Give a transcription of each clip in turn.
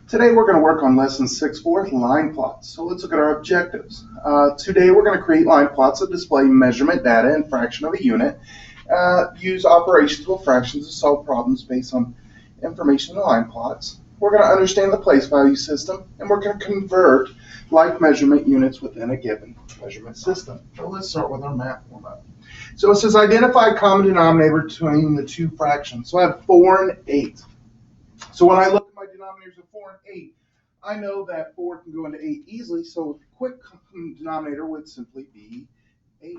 Today we're going to work on lesson 6-4, line plots. So let's look at our objectives. Today we're going to create line plots that display measurement data and fraction of a unit. Use operations with fractions to solve problems based on information in the line plots. We're going to understand the place value system, and we're going to convert like measurement units within a given measurement system. So let's start with our math format. So it says identify common denominator between the two fractions. So I have 4 and 8. So when I look at my denominators of 4 and 8, I know that 4 can go into 8 easily, so the quick denominator would simply be 8.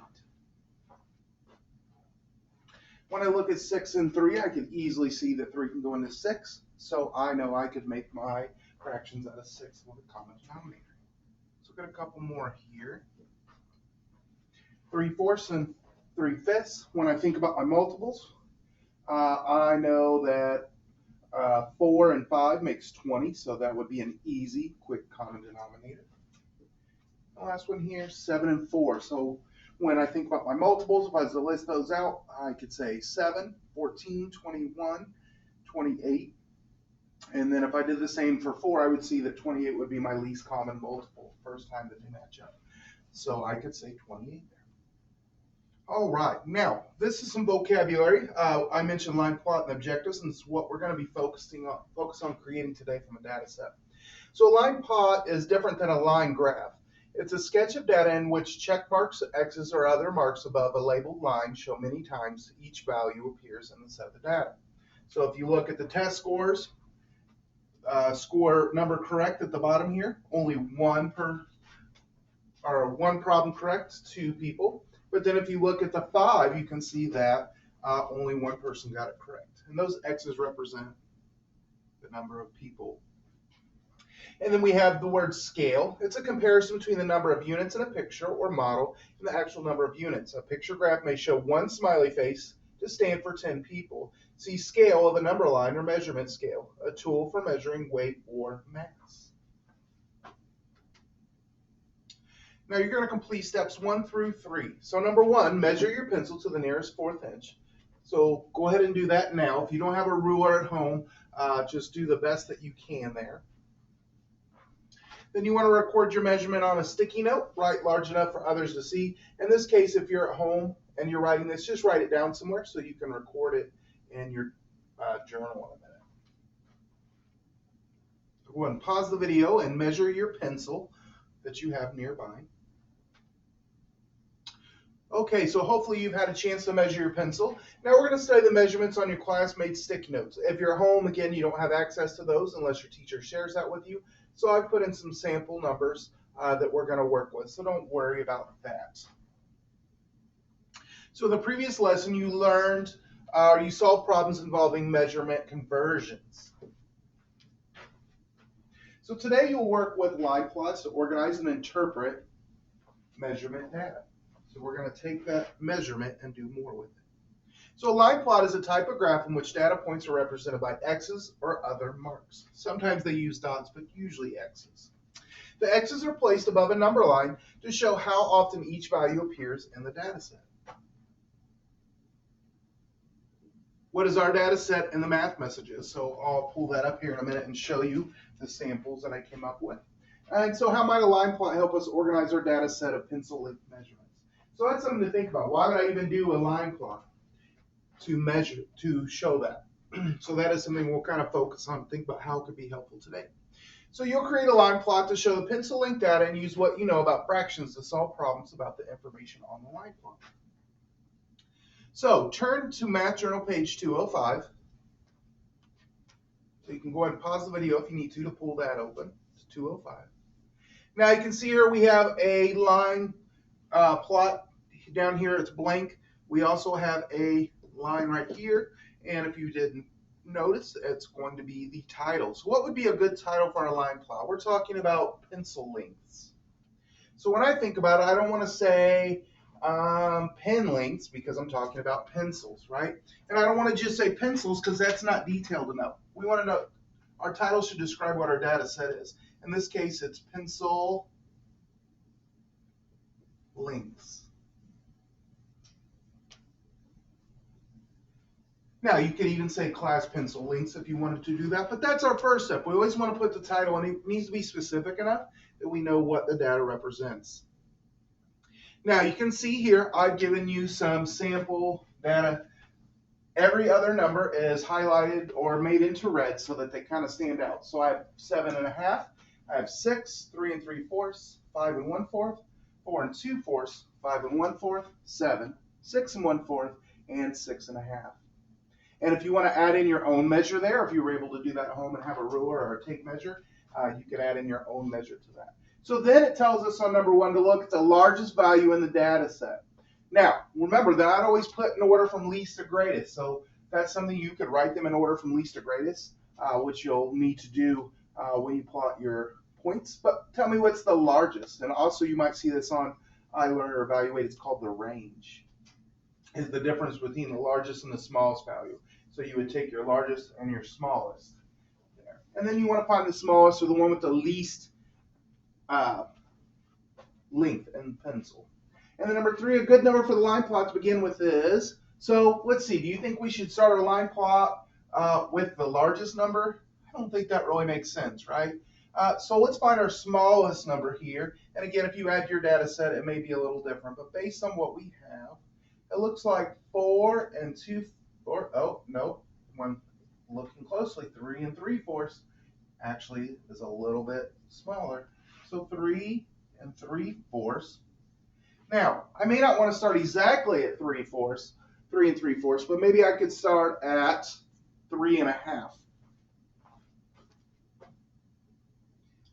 When I look at 6 and 3, I can easily see that 3 can go into 6, so I know I could make my fractions out of 6 with a common denominator. So I've got a couple more here. 3/4 and 3/5. When I think about my multiples, I know that 4 and 5 makes 20, so that would be an easy, quick common denominator. The last one here, 7 and 4. So when I think about my multiples, if I was to list those out, I could say 7, 14, 21, 28. And then if I did the same for 4, I would see that 28 would be my least common multiple, first time that they match up. So I could say 28 there. All right, now this is some vocabulary. I mentioned line plot and objectives, and it's what we're going to be focus on creating today from a data set. So a line plot is different than a line graph. It's a sketch of data in which check marks, X's, or other marks above a labeled line show many times each value appears in the set of the data. So if you look at the test scores, score number correct at the bottom here, only one problem correct, 2 people. But then if you look at the 5, you can see that only one person got it correct. And those X's represent the number of people. And then we have the word scale. It's a comparison between the number of units in a picture or model and the actual number of units. A picture graph may show one smiley face to stand for 10 people. See scale of a number line or measurement scale, a tool for measuring weight or mass. Now you're going to complete steps 1 through 3. So number 1, measure your pencil to the nearest 1/4 inch. So go ahead and do that now. If you don't have a ruler at home, just do the best that you can there. Then you want to record your measurement on a sticky note, write large enough for others to see. In this case, if you're at home and you're writing this, just write it down somewhere so you can record it in your journal in a minute. Go ahead and pause the video and measure your pencil that you have nearby. Okay, so hopefully you've had a chance to measure your pencil. Now we're going to study the measurements on your classmates' sticky notes. If you're home, again, you don't have access to those unless your teacher shares that with you. So I've put in some sample numbers that we're going to work with, so don't worry about that. So in the previous lesson, you learned, you solved problems involving measurement conversions. So today you'll work with line plots to organize and interpret measurement data. So we're going to take that measurement and do more with it. So a line plot is a type of graph in which data points are represented by X's or other marks. Sometimes they use dots, but usually X's. The X's are placed above a number line to show how often each value appears in the data set. What is our data set in the math messages? So I'll pull that up here in a minute and show you the samples that I came up with. And so how might a line plot help us organize our data set of pencil length measurements? So that's something to think about. Why would I even do a line plot? To measure, to show that. So that is something we'll kind of focus on, think about how it could be helpful today. So you'll create a line plot to show the pencil length data and use what you know about fractions to solve problems about the information on the line plot. So turn to Math Journal page 205. So you can go ahead and pause the video if you need to pull that open. It's 205. Now you can see here we have a line plot. Down here it's blank. We also have a line right here, and if you didn't notice, it's going to be the title. So what would be a good title for our line plot? We're talking about pencil lengths. So when I think about it, I don't want to say pen lengths because I'm talking about pencils, right? And I don't want to just say pencils because that's not detailed enough. We want to know, our title should describe what our data set is. In this case, it's pencil lengths. Now, you could even say class pencil lengths if you wanted to do that, but that's our first step. We always want to put the title, and it needs to be specific enough that we know what the data represents. Now, you can see here, I've given you some sample data. Every other number is highlighted or made into red so that they kind of stand out. So I have 7.5, I have 6, 3 3/4, 5 1/4, 4 2/4, 5 1/4, 7, 6 1/4, and 6.5. And if you want to add in your own measure there, if you were able to do that at home and have a ruler or a tape measure, you could add in your own measure to that. So then it tells us on number 1 to look at the largest value in the data set. Now, remember, they're not always put in order from least to greatest. So that's something you could write them in order from least to greatest, which you'll need to do when you plot your points. But tell me what's the largest. And also you might see this on iLearn or Evaluate. It's called the range. Is the difference between the largest and the smallest value. So you would take your largest and your smallest there. And then you want to find the smallest or the one with the least length and pencil. And then number 3, a good number for the line plot to begin with is, so let's see, do you think we should start our line plot with the largest number? I don't think that really makes sense, right? So let's find our smallest number here. And again, if you add your data set, it may be a little different. But based on what we have, it looks like 4 2/4. Oh, no. When looking closely, 3 3/4 actually is a little bit smaller. So 3 3/4. Now, I may not want to start exactly at 3 3/4, but maybe I could start at 3.5.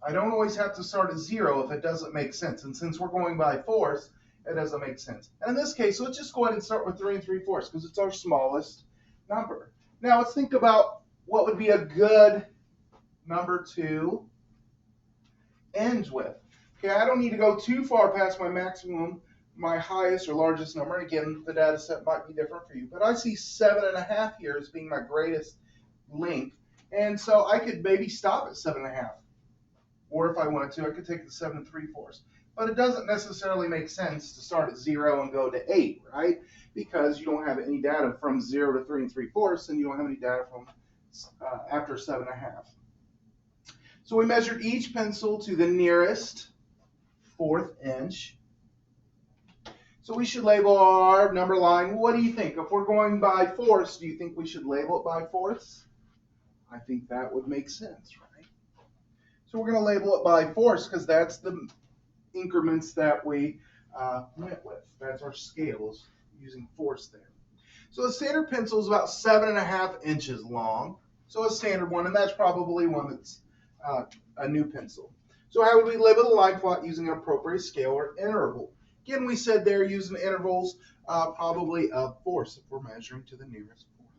I don't always have to start at 0 if it doesn't make sense. And since we're going by fourths, it doesn't make sense. And in this case, let's just go ahead and start with 3 3/4 because it's our smallest number. Now, let's think about what would be a good number to end with. Okay, I don't need to go too far past my maximum, my highest or largest number. And again, the data set might be different for you. But I see 7.5 here as being my greatest length. And so I could maybe stop at 7.5. Or if I wanted to, I could take the 7 3/4. But it doesn't necessarily make sense to start at 0 and go to 8, right? Because you don't have any data from 0 to 3 3/4, and you don't have any data from after 7.5. So we measured each pencil to the nearest 1/4 inch. So we should label our number line. What do you think? If we're going by fourths, do you think we should label it by fourths? I think that would make sense, right? So we're going to label it by fourths because that's the increments that we went with. That's our scales using fourths there. So the standard pencil is about 7.5 inches long. So a standard one, and that's probably one that's a new pencil. So how would we label the line plot using an appropriate scale or interval? Again, we said they're using intervals probably of fourths if we're measuring to the nearest fourth.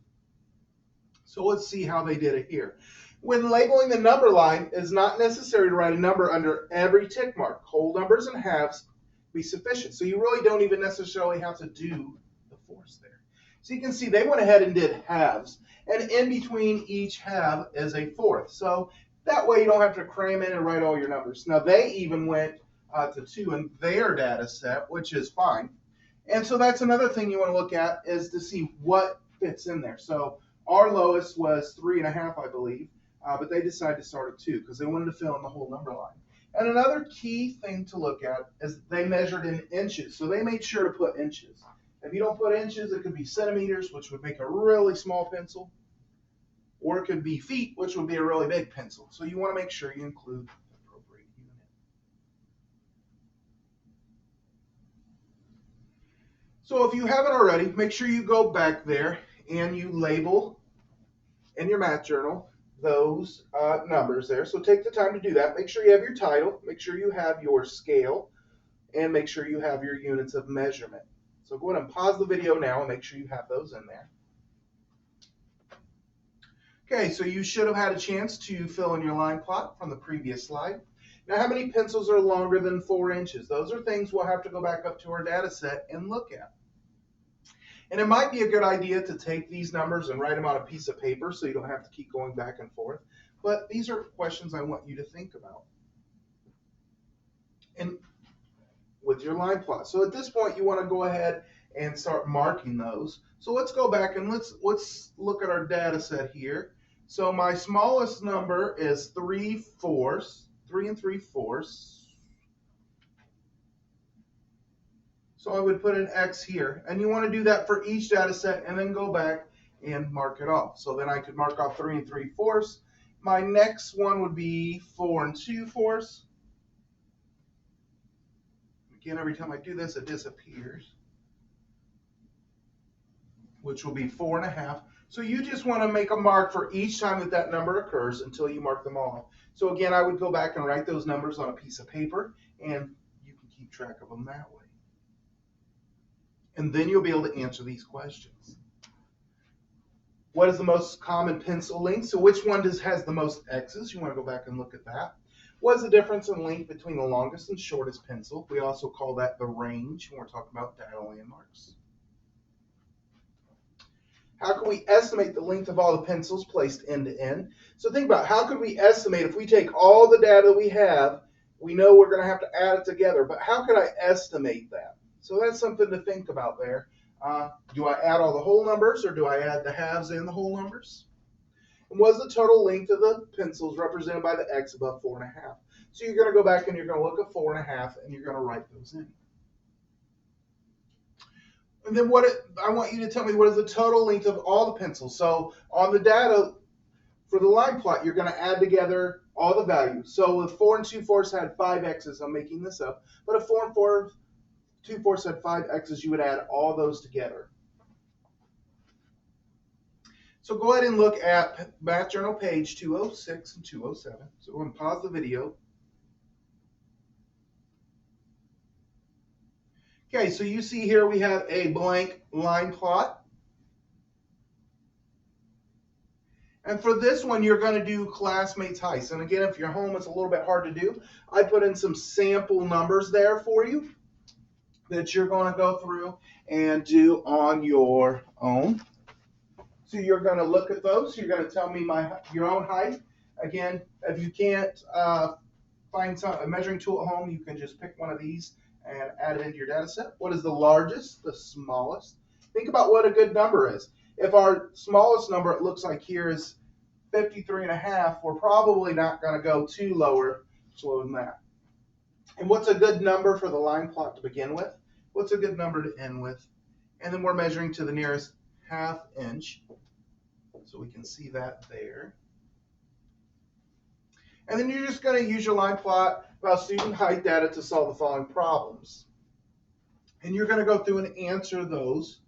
So let's see how they did it here. When labeling the number line, it is not necessary to write a number under every tick mark. Whole numbers and halves be sufficient. So you really don't even necessarily have to do the fourths there. So you can see they went ahead and did halves. And in between each half is a fourth. So that way you don't have to cram in and write all your numbers. Now they even went to 2 in their data set, which is fine. And so that's another thing you want to look at is to see what fits in there. So our lowest was 3.5, I believe, but they decided to start at 2 because they wanted to fill in the whole number line. And another key thing to look at is they measured in inches. So they made sure to put inches. If you don't put inches, it could be centimeters, which would make a really small pencil, or it could be feet, which would be a really big pencil. So you want to make sure you include the appropriate unit. So if you haven't already, make sure you go back there and you label in your math journal those numbers there. So take the time to do that. Make sure you have your title, make sure you have your scale, and make sure you have your units of measurement. So go ahead and pause the video now and make sure you have those in there. Okay, so you should have had a chance to fill in your line plot from the previous slide. Now, how many pencils are longer than 4 inches? Those are things we'll have to go back up to our data set and look at. And it might be a good idea to take these numbers and write them on a piece of paper so you don't have to keep going back and forth. But these are questions I want you to think about. And with your line plot. So at this point, you want to go ahead and start marking those. So let's go back and let's look at our data set here. So my smallest number is 3/4, 3 3/4. So I would put an X here, and you want to do that for each data set and then go back and mark it off. So then I could mark off 3 3/4. My next one would be 4 2/4. Again, every time I do this, it disappears, which will be 4 1/2. So you just want to make a mark for each time that that number occurs until you mark them all. So again, I would go back and write those numbers on a piece of paper, and you can keep track of them that way. And then you'll be able to answer these questions. What is the most common pencil length? So which one has the most X's? You want to go back and look at that. What is the difference in length between the longest and shortest pencil? We also call that the range when we're talking about data landmarks. How can we estimate the length of all the pencils placed end to end? So think about how could we estimate if we take all the data we have, we know we're going to have to add it together, but how could I estimate that? So that's something to think about there. Do I add all the whole numbers or do I add the halves and the whole numbers? And what is the total length of the pencils represented by the X above 4 1/2? So you're going to go back and you're going to look at 4 1/2 and you're going to write those in. And then I want you to tell me what is the total length of all the pencils. So on the data for the line plot, you're going to add together all the values. So if 4 2/4 had 5 X's, I'm making this up, but if 4 2/4 had 5 X's, you would add all those together. So go ahead and look at Math Journal page 206 and 207. So go ahead and pause the video. Okay, so you see here we have a blank line plot. And for this one, you're going to do classmates' heights. And again, if you're home, it's a little bit hard to do. I put in some sample numbers there for you that you're going to go through and do on your own. So you're going to look at those. You're going to tell me your own height. Again, if you can't find a measuring tool at home, you can just pick one of these and add it into your data set. What is the largest, the smallest? Think about what a good number is. If our smallest number, it looks like here, is 53 1/2, we're probably not going to go too lower than that. And what's a good number for the line plot to begin with? What's a good number to end with? And then we're measuring to the nearest 1/2 inch. So we can see that there. And then you're just going to use your line plot about student height data to solve the following problems. And you're going to go through and answer those.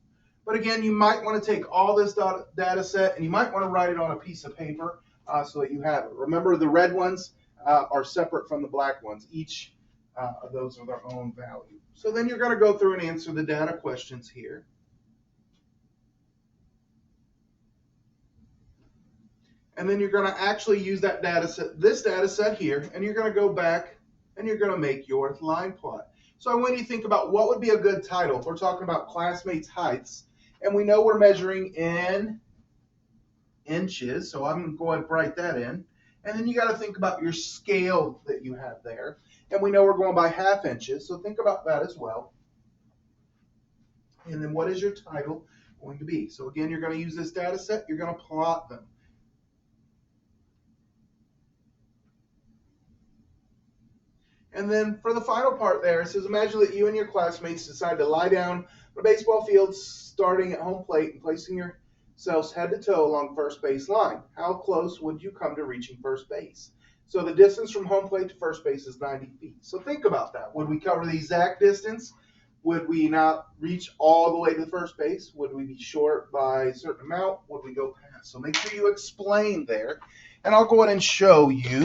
But again, you might want to take all this data set and you might want to write it on a piece of paper so that you have it. Remember, the red ones are separate from the black ones. Each of those are their own value. So then you're going to go through and answer the data questions here. And then you're going to actually use that data set, this data set here, and you're going to go back and you're going to make your line plot. So I want you to think about what would be a good title if we're talking about classmates' heights. And we know we're measuring in inches, so I'm going to go ahead and write that in. And then you got to think about your scale that you have there. And we know we're going by 1/2 inches, so think about that as well. And then what is your title going to be? So again, you're going to use this data set, you're going to plot them. And then for the final part there, it says, imagine that you and your classmates decide to lie down on a baseball field starting at home plate and placing yourselves head to toe along first base line. How close would you come to reaching first base? So the distance from home plate to first base is 90 feet. So think about that. Would we cover the exact distance? Would we not reach all the way to the first base? Would we be short by a certain amount? Would we go past? So make sure you explain there. And I'll go ahead and show you